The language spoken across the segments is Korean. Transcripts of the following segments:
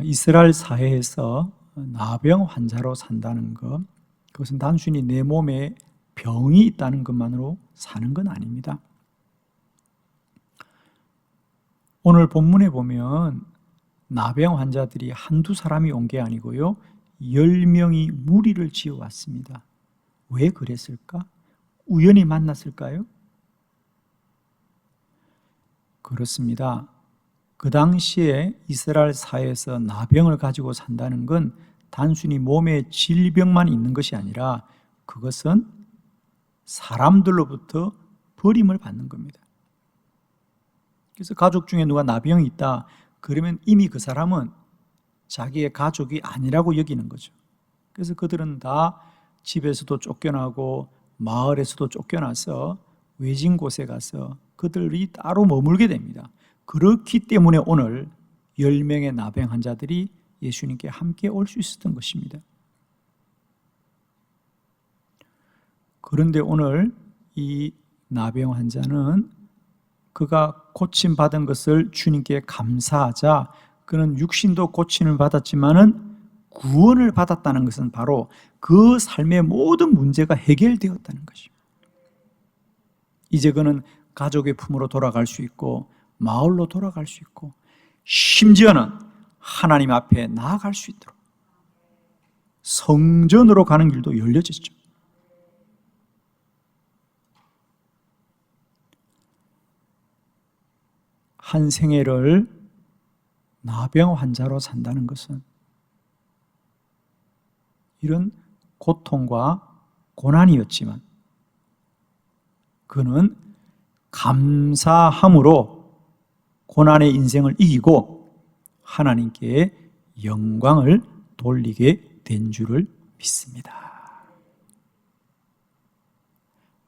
이스라엘 사회에서 나병 환자로 산다는 것, 그것은 단순히 내 몸에 병이 있다는 것만으로 사는 건 아닙니다. 오늘 본문에 보면 나병 환자들이 한두 사람이 온 게 아니고요, 10명이 무리를 지어왔습니다. 왜 그랬을까? 우연히 만났을까요? 그렇습니다. 그 당시에 이스라엘 사회에서 나병을 가지고 산다는 건 단순히 몸에 질병만 있는 것이 아니라 그것은 사람들로부터 버림을 받는 겁니다. 그래서 가족 중에 누가 나병이 있다, 그러면 이미 그 사람은 자기의 가족이 아니라고 여기는 거죠. 그래서 그들은 다 집에서도 쫓겨나고 마을에서도 쫓겨나서 외진 곳에 가서 그들이 따로 머물게 됩니다. 그렇기 때문에 오늘 10명의 나병 환자들이 예수님께 함께 올 수 있었던 것입니다. 그런데 오늘 이 나병 환자는 그가 고침받은 것을 주님께 감사하자 그는 육신도 고침을 받았지만은 구원을 받았다는 것은 바로 그 삶의 모든 문제가 해결되었다는 것입니다. 이제 그는 가족의 품으로 돌아갈 수 있고 마을로 돌아갈 수 있고 심지어는 하나님 앞에 나아갈 수 있도록 성전으로 가는 길도 열려졌죠. 한 생애를 나병 환자로 산다는 것은 이런 고통과 고난이었지만 그는 감사함으로 고난의 인생을 이기고 하나님께 영광을 돌리게 된 줄을 믿습니다.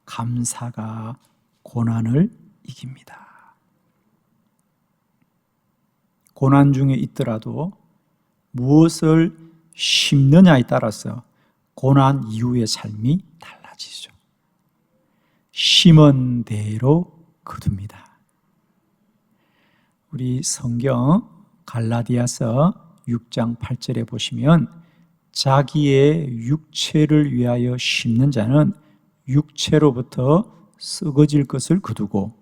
감사가 고난을 이깁니다. 고난 중에 있더라도 무엇을 심느냐에 따라서 고난 이후의 삶이 달라지죠. 심은 대로 거둡니다. 우리 성경 갈라디아서 6장 8절에 보시면 자기의 육체를 위하여 심는 자는 육체로부터 썩어질 것을 거두고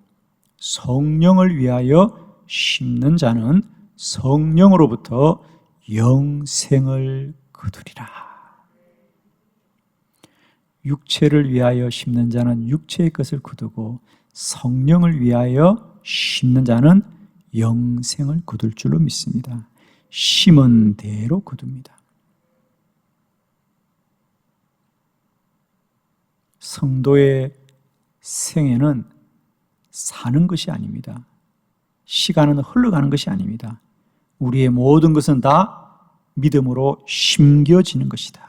성령을 위하여 심는 자는 성령으로부터 영생을 거두리라. 육체를 위하여 심는 자는 육체의 것을 거두고 성령을 위하여 심는 자는 영생을 거둘 줄로 믿습니다. 심은 대로 거둡니다. 성도의 생애는 사는 것이 아닙니다. 시간은 흘러가는 것이 아닙니다. 우리의 모든 것은 다 믿음으로 심겨지는 것이다.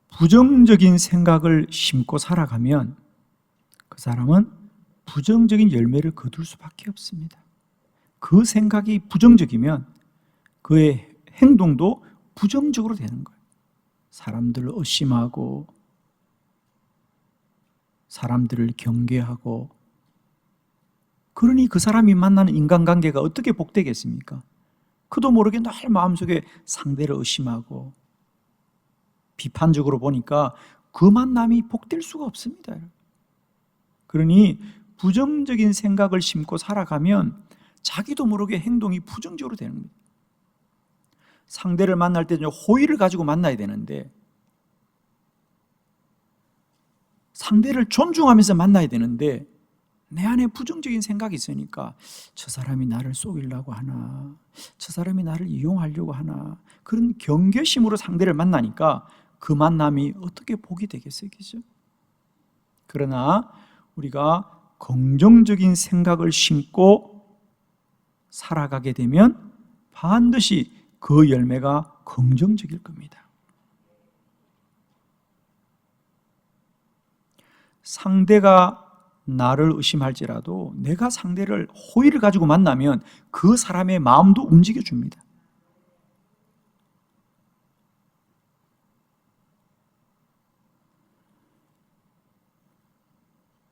부정적인 생각을 심고 살아가면 그 사람은 부정적인 열매를 거둘 수밖에 없습니다. 그 생각이 부정적이면 그의 행동도 부정적으로 되는 거예요. 사람들을 의심하고 사람들을 경계하고, 그러니 그 사람이 만나는 인간관계가 어떻게 복되겠습니까? 그도 모르게 늘 마음속에 상대를 의심하고 비판적으로 보니까 그 만남이 복될 수가 없습니다. 그러니 부정적인 생각을 심고 살아가면 자기도 모르게 행동이 부정적으로 되는 겁니다. 상대를 만날 때 호의를 가지고 만나야 되는데, 상대를 존중하면서 만나야 되는데 내 안에 부정적인 생각이 있으니까 저 사람이 나를 속이려고 하나, 저 사람이 나를 이용하려고 하나, 그런 경계심으로 상대를 만나니까 그 만남이 어떻게 복이 되겠어요? 그죠? 그러나 우리가 긍정적인 생각을 심고 살아가게 되면 반드시 그 열매가 긍정적일 겁니다. 상대가 나를 의심할지라도 내가 상대를 호의를 가지고 만나면 그 사람의 마음도 움직여줍니다.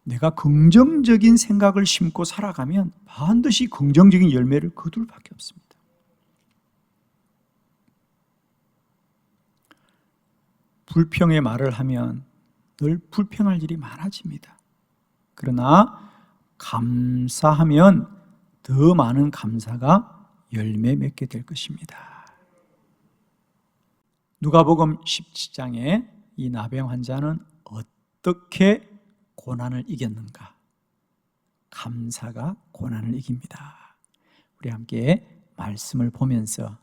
내가 긍정적인 생각을 심고 살아가면 반드시 긍정적인 열매를 거둘 밖에 없습니다. 불평의 말을 하면 늘 불평할 일이 많아집니다. 그러나 감사하면 더 많은 감사가 열매 맺게 될 것입니다. 누가복음 17장에 이 나병 환자는 어떻게 고난을 이겼는가? 감사가 고난을 이깁니다. 우리 함께 말씀을 보면서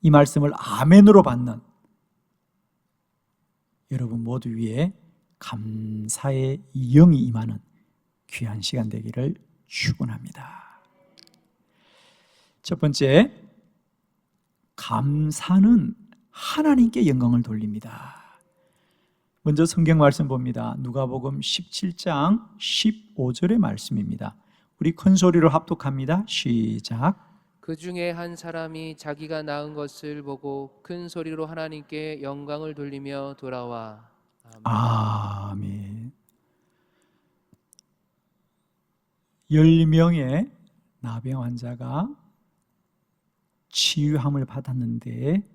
이 말씀을 아멘으로 받는 여러분 모두 위에 감사의 영이 임하는 귀한 시간 되기를 축원합니다. 첫 번째, 감사는 하나님께 영광을 돌립니다. 먼저 성경 말씀 봅니다. 누가복음 17장 15절의 말씀입니다. 우리 큰 소리로 합독합니다. 시작. 그 중에 한 사람이 자기가 낳은 것을 보고 큰 소리로 하나님께 영광을 돌리며 돌아와. 아멘. 10명의 나병 환자가 치유함을 받았는데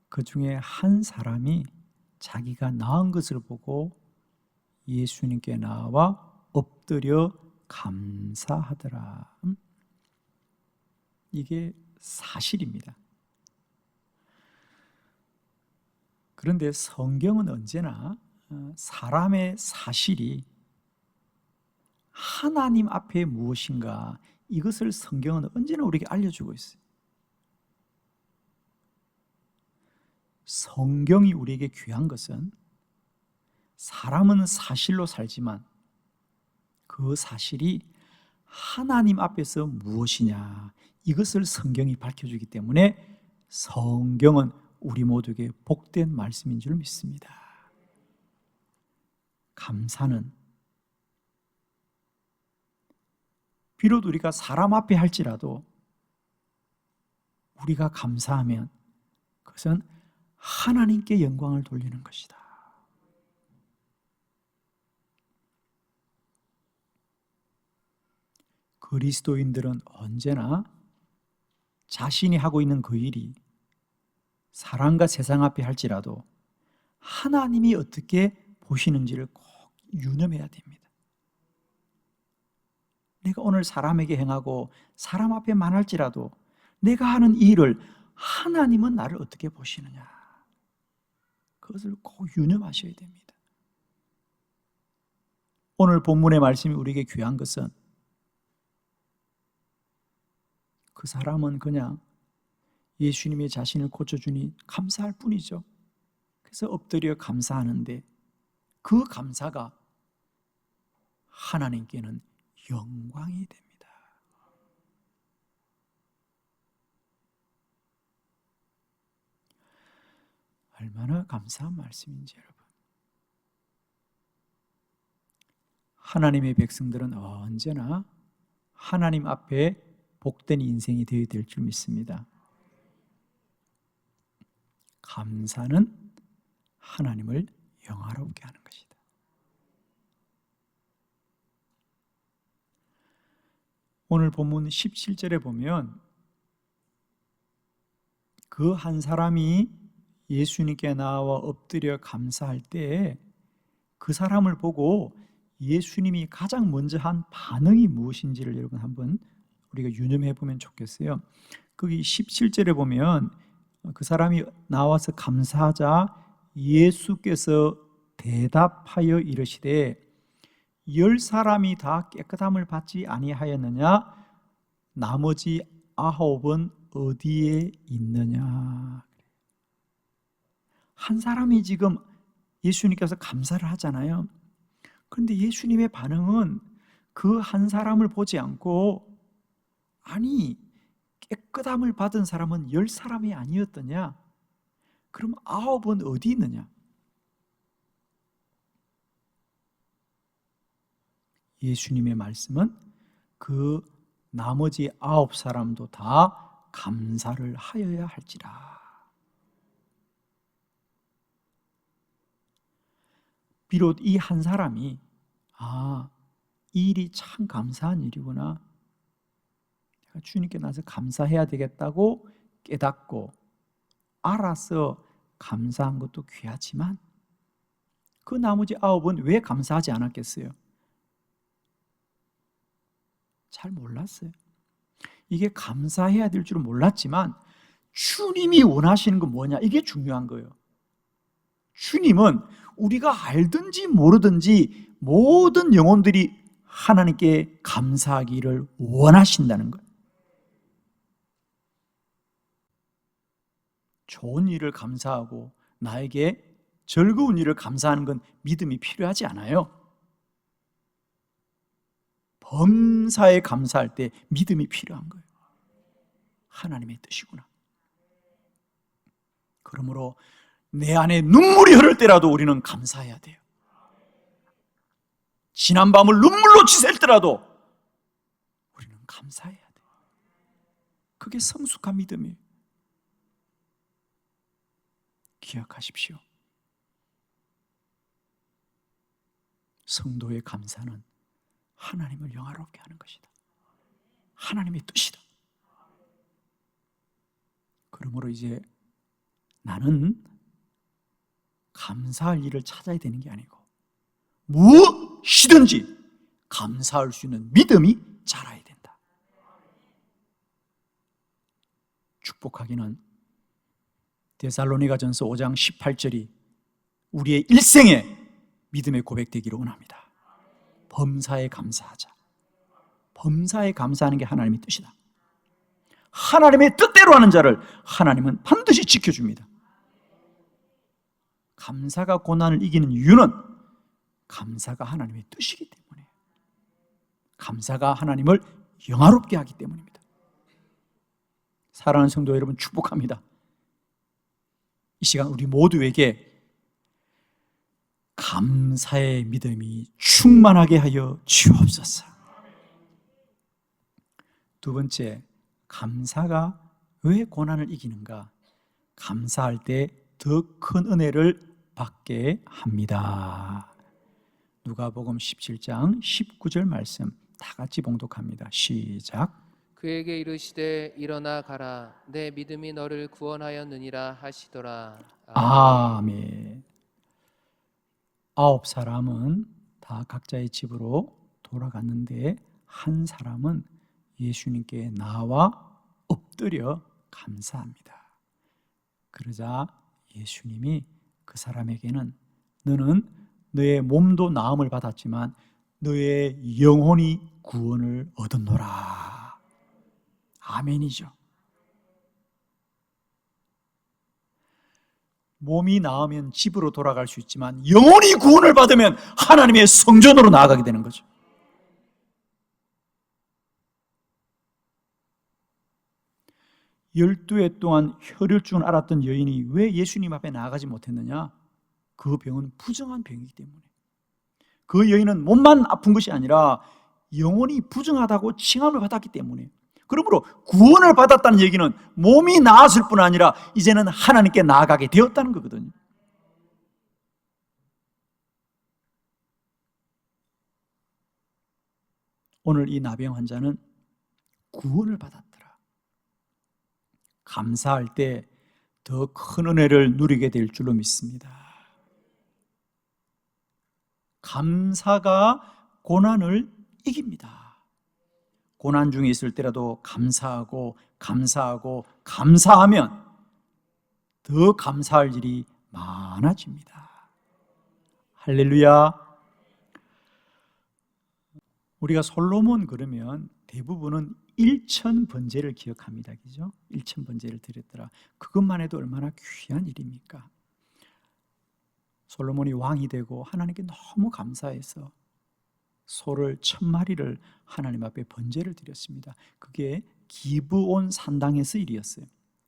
그 중에 한 사람이 자기가 낳은 것을 보고 예수님께 나와 엎드려 감사하더라. 이게 사실입니다. 그런데 성경은 언제나 사람의 사실이 하나님 앞에 무엇인가, 이것을 성경은 언제나 우리에게 알려주고 있어요. 성경이 우리에게 귀한 것은 사람은 사실로 살지만 그 사실이 하나님 앞에서 무엇이냐, 이것을 성경이 밝혀주기 때문에 성경은 우리 모두에게 복된 말씀인 줄 믿습니다. 감사는 비록 우리가 사람 앞에 할지라도 우리가 감사하면 그것은 하나님께 영광을 돌리는 것이다. 그리스도인들은 언제나 자신이 하고 있는 그 일이 사람과 세상 앞에 할지라도 하나님이 어떻게 보시는지를 꼭 유념해야 됩니다. 내가 오늘 사람에게 행하고 사람 앞에 만할지라도 내가 하는 일을 하나님은 나를 어떻게 보시느냐, 그것을 꼭 유념하셔야 됩니다. 오늘 본문의 말씀이 우리에게 귀한 것은 그 사람은 그냥 예수님이 자신을 고쳐주니 감사할 뿐이죠. 그래서 엎드려 감사하는데 그 감사가 하나님께는 영광이 됩니다. 얼마나 감사한 말씀인지 여러분. 하나님의 백성들은 언제나 하나님 앞에 복된 인생이 되어야 될 줄 믿습니다. 감사는 하나님을 영화롭게 하는 것이다. 오늘 본문 17절에 보면 그 한 사람이 예수님께 나와 엎드려 감사할 때 그 사람을 보고 예수님이 가장 먼저 한 반응이 무엇인지를 여러분 한번 우리가 유념해 보면 좋겠어요. 거기 17절에 보면 그 사람이 나와서 감사하자 예수께서 대답하여 이르시되 10사람이 다 깨끗함을 받지 아니하였느냐? 나머지 9은 어디에 있느냐? 한 사람이 지금 예수님께서 감사를 하잖아요. 그런데 예수님의 반응은 그 한 사람을 보지 않고, 아니 깨끗함을 받은 사람은 10사람이 아니었더냐? 그럼 9은 어디 있느냐? 예수님의 말씀은 그 나머지 9사람도 다 감사를 하여야 할지라. 비록 이 한 사람이 이 일이 참 감사한 일이구나. 내가 주님께 나서 감사해야 되겠다고 깨닫고 알아서 감사한 것도 귀하지만 그 나머지 9은 왜 감사하지 않았겠어요? 잘 몰랐어요. 이게 감사해야 될 줄은 몰랐지만 주님이 원하시는 건 뭐냐? 이게 중요한 거예요. 주님은 우리가 알든지 모르든지 모든 영혼들이 하나님께 감사하기를 원하신다는 거예요. 좋은 일을 감사하고 나에게 즐거운 일을 감사하는 건 믿음이 필요하지 않아요. 범사에 감사할 때 믿음이 필요한 거예요. 하나님의 뜻이구나. 그러므로 내 안에 눈물이 흐를 때라도 우리는 감사해야 돼요. 지난 밤을 눈물로 지샐 때라도 우리는 감사해야 돼요. 그게 성숙한 믿음이에요. 기억하십시오. 성도의 감사는 하나님을 영화롭게 하는 것이다. 하나님의 뜻이다. 그러므로 이제 나는 감사할 일을 찾아야 되는 게 아니고 무엇이든지 감사할 수 있는 믿음이 자라야 된다. 축복하기는 데살로니가전서 5장 18절이 우리의 일생에 믿음의 고백되기를 원합니다. 범사에 감사하자. 범사에 감사하는 게 하나님의 뜻이다. 하나님의 뜻대로 하는 자를 하나님은 반드시 지켜줍니다. 감사가 고난을 이기는 이유는 감사가 하나님의 뜻이기 때문에, 감사가 하나님을 영화롭게 하기 때문입니다. 사랑하는 성도 여러분, 축복합니다. 이 시간 우리 모두에게 감사의 믿음이 충만하게 하여 주옵소서. 두 번째, 감사가 왜 고난을 이기는가? 감사할 때 더 큰 은혜를 받게 합니다. 누가복음 17장 19절 말씀 다 같이 봉독합니다. 시작. 그에게 이르시되 일어나 가라 내 믿음이 너를 구원하였느니라 하시더라. 아멘. 9사람은 다 각자의 집으로 돌아갔는데 한 사람은 예수님께 나와 엎드려 감사합니다. 그러자 예수님이 그 사람에게는 너는 너의 몸도 나음을 받았지만 너의 영혼이 구원을 얻었노라. 아멘이죠. 몸이 나으면 집으로 돌아갈 수 있지만 영혼이 구원을 받으면 하나님의 성전으로 나아가게 되는 거죠. 열두 해 동안 혈혈증을 앓았던 여인이 왜 예수님 앞에 나아가지 못했느냐? 그 병은 부정한 병이기 때문에. 그 여인은 몸만 아픈 것이 아니라 영혼이 부정하다고 칭함을 받았기 때문에. 그러므로 구원을 받았다는 얘기는 몸이 나았을 뿐 아니라 이제는 하나님께 나아가게 되었다는 거거든요. 오늘 이 나병 환자는 구원을 받았더라. 감사할 때 더 큰 은혜를 누리게 될 줄로 믿습니다. 감사가 고난을 이깁니다. 고난 중에 있을 때라도 감사하고 감사하면 더 감사할 일이 많아집니다. 할렐루야. 우리가 솔로몬 그러면 대부분은 1000번제를 기억합니다. 그죠? 1000번제를 드렸더라. 그것만 해도 얼마나 귀한 일입니까? 솔로몬이 왕이 되고 하나님께 너무 감사해서 소를 1000마리를 하나님 앞에 번제를 드렸습니다. 그게 기브온 산당에서 일이었어요.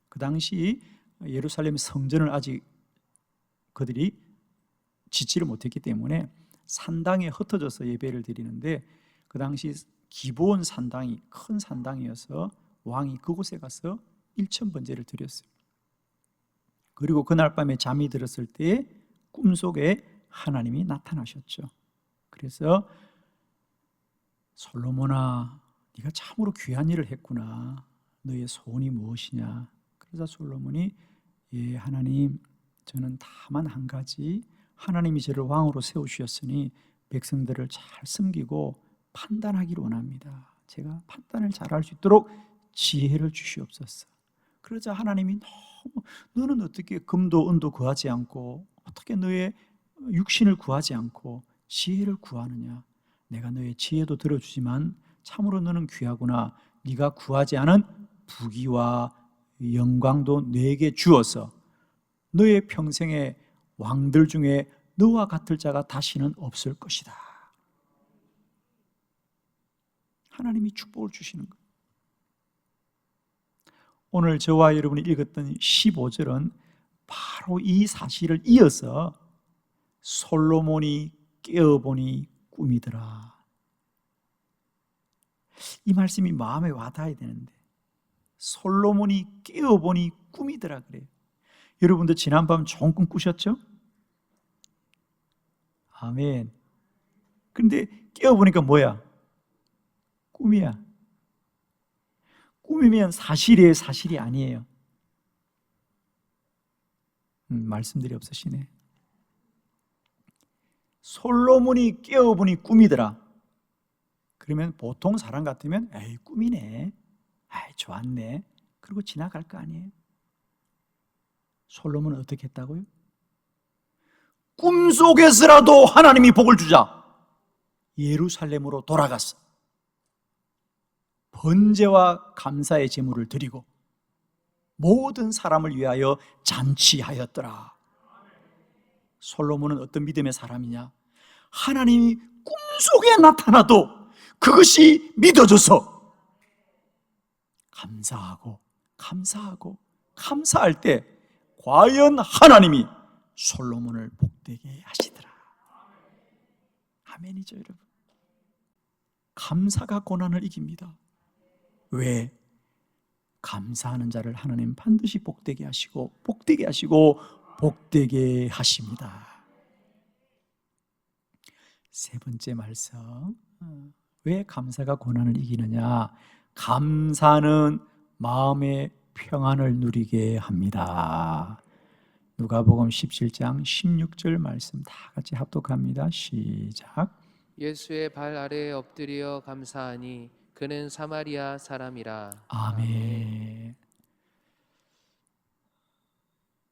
그 당시 예루살렘 성전을 아직 그들이 짓지를 못했기 때문에 산당에 흩어져서 예배를 드리는데, 그 당시 기브온 산당이 큰 산당이어서 왕이 그곳에 가서 1000번제를 드렸어요. 그리고 그날 밤에 잠이 들었을 때 꿈속에 하나님이 나타나셨죠. 그래서 솔로몬아, 네가 참으로 귀한 일을 했구나. 너의 소원이 무엇이냐? 그러자 솔로몬이 예, 하나님, 저는 다만 한 가지, 하나님이 저를 왕으로 세우셨으니 백성들을 잘 섬기고 판단하기를 원합니다. 제가 판단을 잘할 수 있도록 지혜를 주시옵소서. 그러자 하나님이 너무, 너는 어떻게 금도 은도 구하지 않고 어떻게 너의 육신을 구하지 않고 지혜를 구하느냐? 내가 너의 지혜도 들어주지만 참으로 너는 귀하구나. 네가 구하지 않은 부귀와 영광도 내게 주어서 너의 평생의 왕들 중에 너와 같을 자가 다시는 없을 것이다. 하나님이 축복을 주시는 거예요. 오늘 저와 여러분이 읽었던 15절은 바로 이 사실을 이어서 솔로몬이 깨어보니 꿈이더라. 이 말씀이 마음에 와닿아야 되는데 솔로몬이 깨어보니 꿈이더라 그래요. 여러분도 지난밤 좋은 꿈 꾸셨죠? 아멘. 근데 깨어보니까 뭐야? 꿈이야. 꿈이면 사실이에요, 사실이 아니에요? 말씀들이 없으시네. 솔로몬이 깨어보니 꿈이더라. 그러면 보통 사람 같으면 에이 꿈이네, 에이 좋았네, 그리고 지나갈 거 아니에요? 솔로몬은 어떻게 했다고요? 꿈속에서라도 하나님이 복을 주자 예루살렘으로 돌아갔어. 번제와 감사의 제물을 드리고 모든 사람을 위하여 잔치하였더라. 솔로몬은 어떤 믿음의 사람이냐? 하나님이 꿈속에 나타나도 그것이 믿어져서 감사하고 감사할 때 과연 하나님이 솔로몬을 복되게 하시더라. 아멘이죠, 여러분. 감사가 고난을 이깁니다. 왜? 감사하는 자를 하나님 반드시 복되게 하시고 복되게 하십니다. 세 번째 말씀, 왜 감사가 고난을 이기느냐? 감사는 마음의 평안을 누리게 합니다. 누가복음 17장 16절 말씀 다 같이 합독합니다. 시작. 예수의 발 아래에 엎드려 감사하니 그는 사마리아 사람이라. 아멘.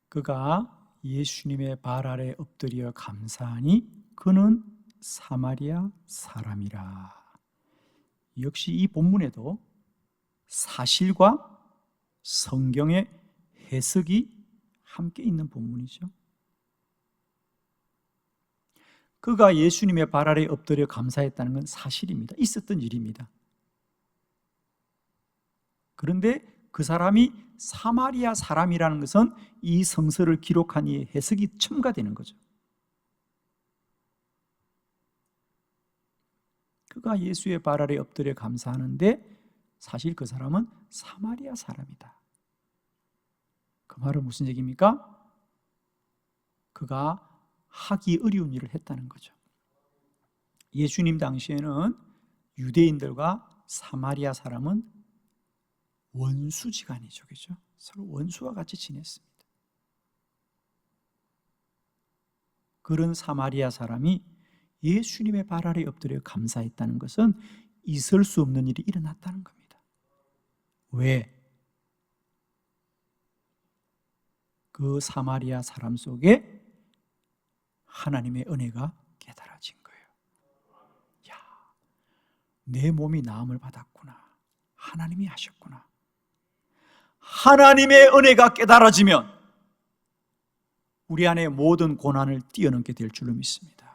그가 예수님의 발 아래 엎드려 감사하니 그는 사마리아 사람이라. 역시 이 본문에도 사실과 성경의 해석이 함께 있는 본문이죠. 그가 예수님의 발 아래 엎드려 감사했다는 건 사실입니다. 있었던 일입니다. 그런데 그 사람이 사마리아 사람이라는 것은 이 성서를 기록한 이 해석이 첨가되는 거죠. 그가 예수의 발 아래 엎드려 감사하는데 사실 그 사람은 사마리아 사람이다. 그 말은 무슨 얘기입니까? 그가 하기 어려운 일을 했다는 거죠. 예수님 당시에는 유대인들과 사마리아 사람은 원수지간이죠, 그죠? 서로 원수와 같이 지냈습니다. 그런 사마리아 사람이 예수님의 발 아래 엎드려 감사했다는 것은 있을 수 없는 일이 일어났다는 겁니다. 왜? 그 사마리아 사람 속에 하나님의 은혜가 깨달아진 거예요. 야, 내 몸이 나음을 받았구나. 하나님이 하셨구나. 하나님의 은혜가 깨달아지면 우리 안에 모든 고난을 뛰어넘게 될 줄로 믿습니다.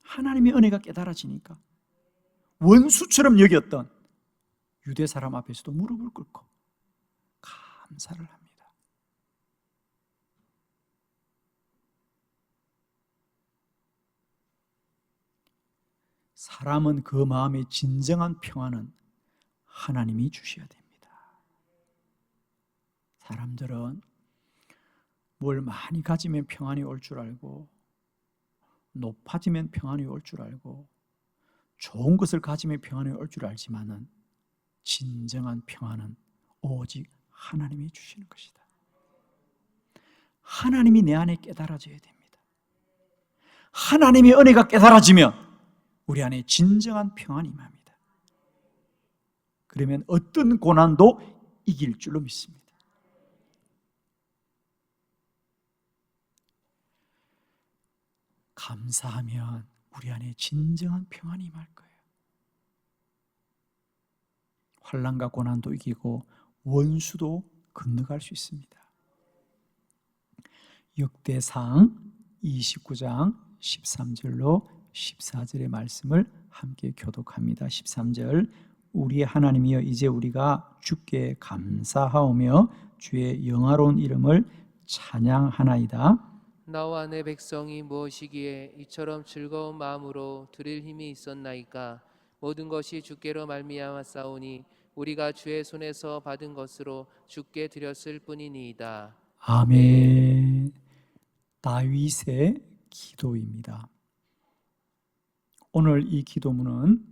하나님의 은혜가 깨달아지니까 원수처럼 여겼던 유대 사람 앞에서도 무릎을 꿇고 감사를 합니다. 사람은 그 마음의 진정한 평안은 하나님이 주셔야 됩니다. 사람들은 뭘 많이 가지면 평안이 올 줄 알고 높아지면 평안이 올 줄 알고 좋은 것을 가지면 평안이 올 줄 알지만은 진정한 평안은 오직 하나님이 주시는 것이다. 하나님이 내 안에 깨달아져야 됩니다. 하나님의 은혜가 깨달아지면 우리 안에 진정한 평안이 임합니다. 그러면 어떤 고난도 이길 줄로 믿습니다. 감사하면 우리 안에 진정한 평안이 임할 거예요. 환난과 고난도 이기고 원수도 건너갈 수 있습니다. 역대상 29장 13절로 14절의 말씀을 함께 교독합니다. 13절, 우리 하나님이여 이제 우리가 주께 감사하오며 주의 영화로운 이름을 찬양하나이다. 나와 내 백성이 무엇이기에 이처럼 즐거운 마음으로 드릴 힘이 있었나이까. 모든 것이 주께로 말미암았사오니 우리가 주의 손에서 받은 것으로 주께 드렸을 뿐이니이다. 아멘. 다윗의 기도입니다. 오늘 이 기도문은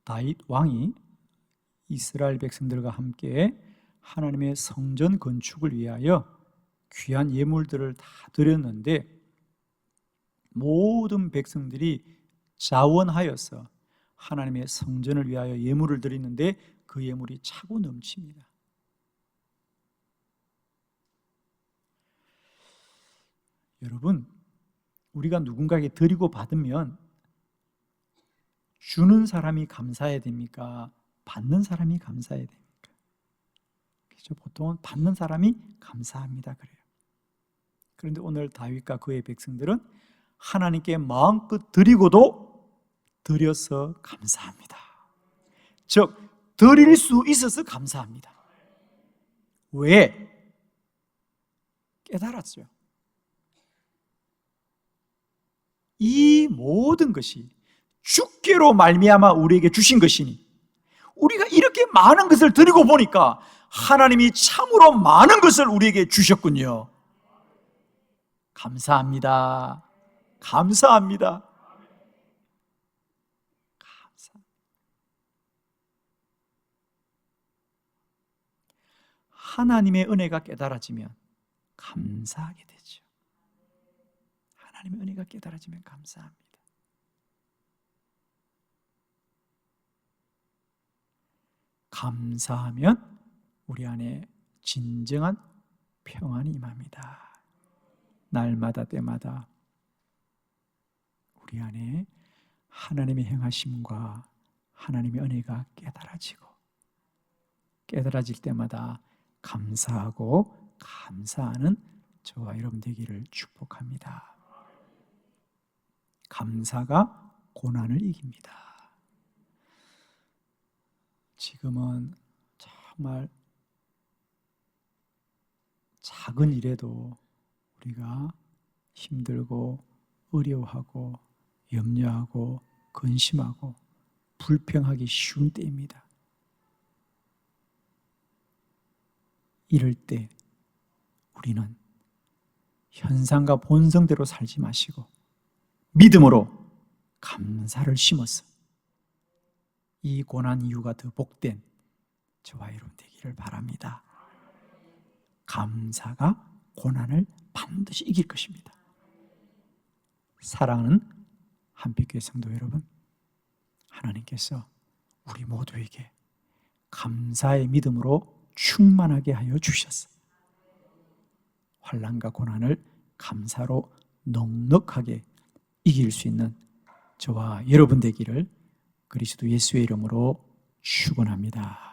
다윗 왕이 이스라엘 백성들과 함께 하나님의 성전 건축을 위하여 귀한 예물들을 다 드렸는데 모든 백성들이 자원하여서 하나님의 성전을 위하여 예물을 드리는데 그 예물이 차고 넘칩니다. 여러분, 우리가 누군가에게 드리고 받으면 주는 사람이 감사해야 됩니까? 받는 사람이 감사해야 됩니까? 그렇죠? 보통은 받는 사람이 감사합니다 그래요. 그런데 오늘 다윗과 그의 백성들은 하나님께 마음껏 드리고도 드려서 감사합니다. 즉 드릴 수 있어서 감사합니다. 왜? 깨달았어요. 이 모든 것이 주께로 말미암아 우리에게 주신 것이니 우리가 이렇게 많은 것을 드리고 보니까 하나님이 참으로 많은 것을 우리에게 주셨군요. 감사합니다. 감사합니다. 하나님의 은혜가 깨달아지면 감사하게 되죠. 하나님의 은혜가 깨달아지면 감사합니다. 감사하면 우리 안에 진정한 평안이 임합니다. 날마다 때마다 우리 안에 하나님의 행하심과 하나님의 은혜가 깨달아질 때마다 감사하고 감사하는 저와 여러분 되기를 축복합니다. 감사가 고난을 이깁니다. 지금은 정말 작은 일에도 우리가 힘들고 어려워하고 염려하고 근심하고 불평하기 쉬운 때입니다. 이럴 때 우리는 현상과 본성대로 살지 마시고 믿음으로 감사를 심어서 이 고난 이후가 더 복된 저와 여러분 되기를 바랍니다. 감사가 고난을 반드시 이길 것입니다. 사랑하는 한빛교회 성도 여러분, 하나님께서 우리 모두에게 감사의 믿음으로 충만하게 하여 주셨어. 환난과 고난을 감사로 넉넉하게 이길 수 있는 저와 여러분 되기를 그리스도 예수의 이름으로 축원합니다.